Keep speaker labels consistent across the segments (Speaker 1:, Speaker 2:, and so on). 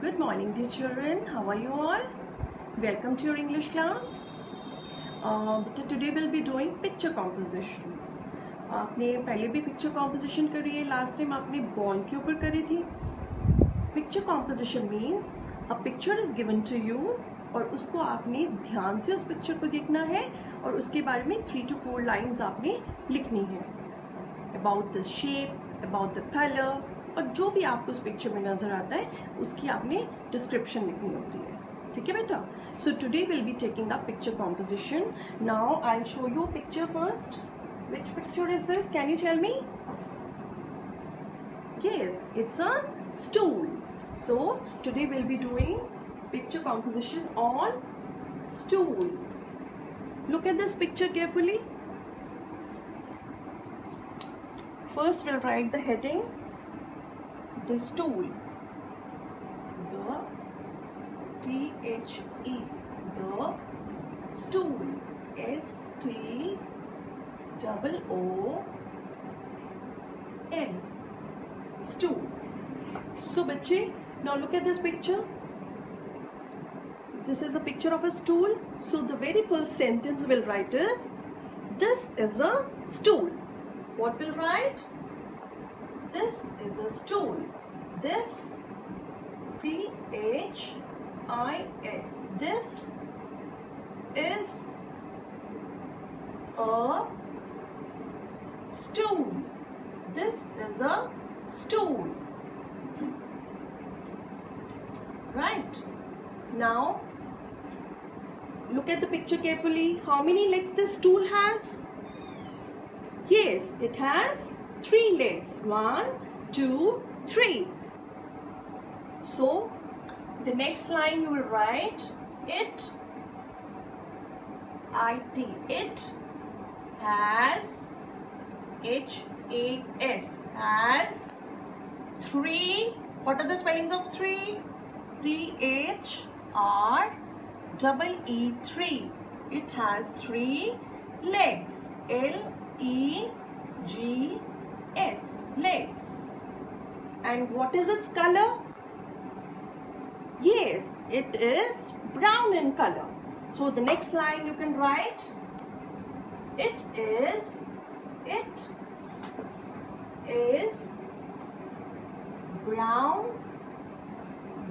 Speaker 1: Good morning, dear children. How are you all? Welcome to your English class. Today we'll be doing picture composition. आपने पहले भी picture composition करी है. Last time आपने ball के ऊपर करी थी. Picture composition means a picture is given to you और उसको आपने ध्यान से उस picture को देखना है और उसके बारे में 3 to 4 lines आपने लिखनी है. About the shape, about the color, और जो भी आपको उस पिक्चर में नज़र आता है उसकी आपने डिस्क्रिप्शन लिखनी होती है. ठीक है बेटा? So today will be taking a picture composition. Now I will show you picture first. Which picture is this? Can you tell me? Yes, it's a stool. So today we'll be doing picture composition on stool. Look at this picture carefully. First we'll write the heading. The stool, the T-H-E, the stool, S-T-O-O-L, stool. So बच्चे, now look at this picture. This is a picture of a stool. So the very first sentence we'll write is, this is a stool. What we'll write? This is a stool. This, T-H-I-S. This is a stool. This is a stool. Right. Now, look at the picture carefully. How many legs this stool has? Yes, it has 3 legs. 1, 2, 3. So the next line you will write it, it, it has, H-A-S, has 3. What are the spellings of 3? T-H-R-E-E, 3. It has 3 legs. L-E-G-S, legs. And what is its color? Yes, it is brown in color. So the next line you can write, it is brown,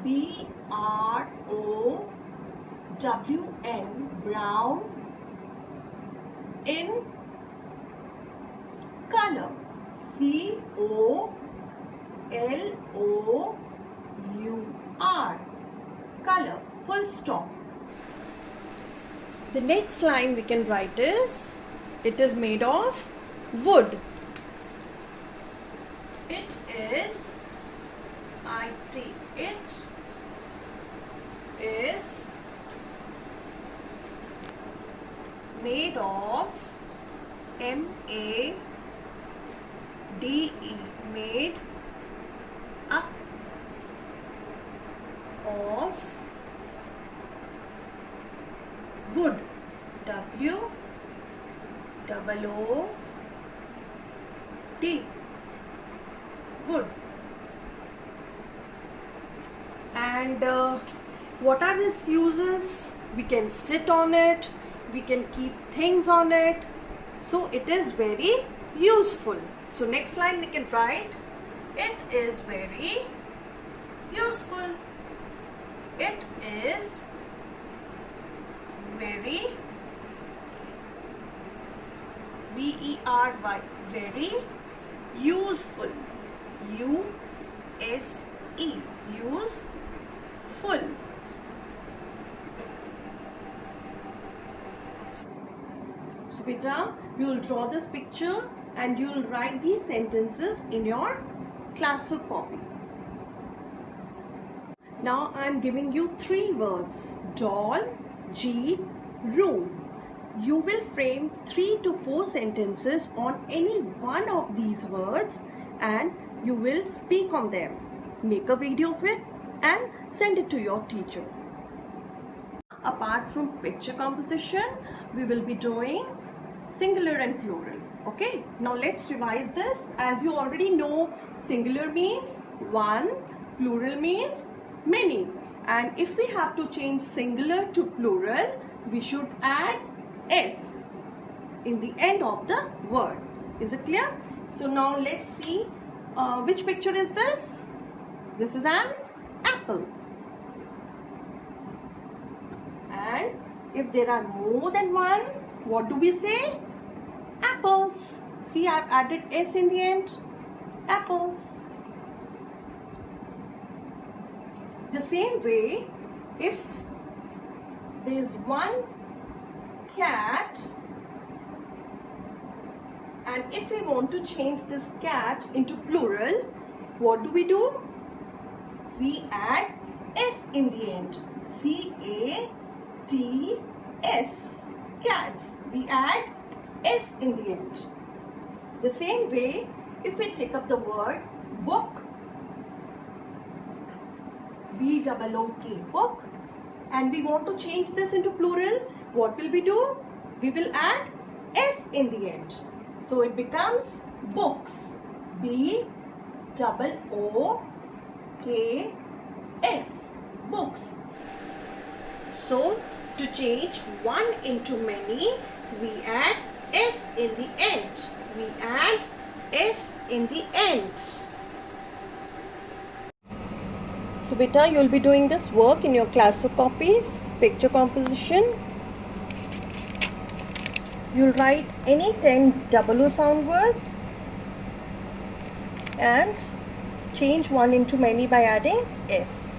Speaker 1: B-R-O-W-N, brown in color, C-O-L-O-U-R, color, full stop. The next line we can write is, it is made of wood. It is, it, it is made of, M-A-D-E, made up of wood, W-O-O-D, wood. And what are its uses? We can sit on it, we can keep things on it, so it is very useful. So next line we can write, it is very useful. It is very, V-E-R-Y, very useful, U-S-E, useful. So beta, you will draw this picture and you will write these sentences in your classwork copy. Now I am giving you 3 words, doll, jeep, room. You will frame 3 to 4 sentences on any one of these words and you will speak on them. Make a video of it and send it to your teacher. Apart from picture composition, we will be doing singular and plural. Okay, now let's revise this. As you already know, singular means one, plural means many. And if we have to change singular to plural, we should add s in the end of the word. Is it clear? So now let's see which picture is this? This is an apple. And if there are more than one, what do we say? Apples. See, I've added s in the end. Apples. The same way, if there is one cat, and if we want to change this cat into plural, what do? We add s in the end. C-A-T-S. Cats. We add s in the end. The same way, if we take up the word book, B-O-O-K, book, and we want to change this into plural, what will we do? We will add s in the end. So it becomes books. B-O-O-K-S. Books. So to change one into many, we add s in the end. We add s in the end. So beta, you'll be doing this work in your class of copies, picture composition. You'll write any 10 double O sound words and change one into many by adding s.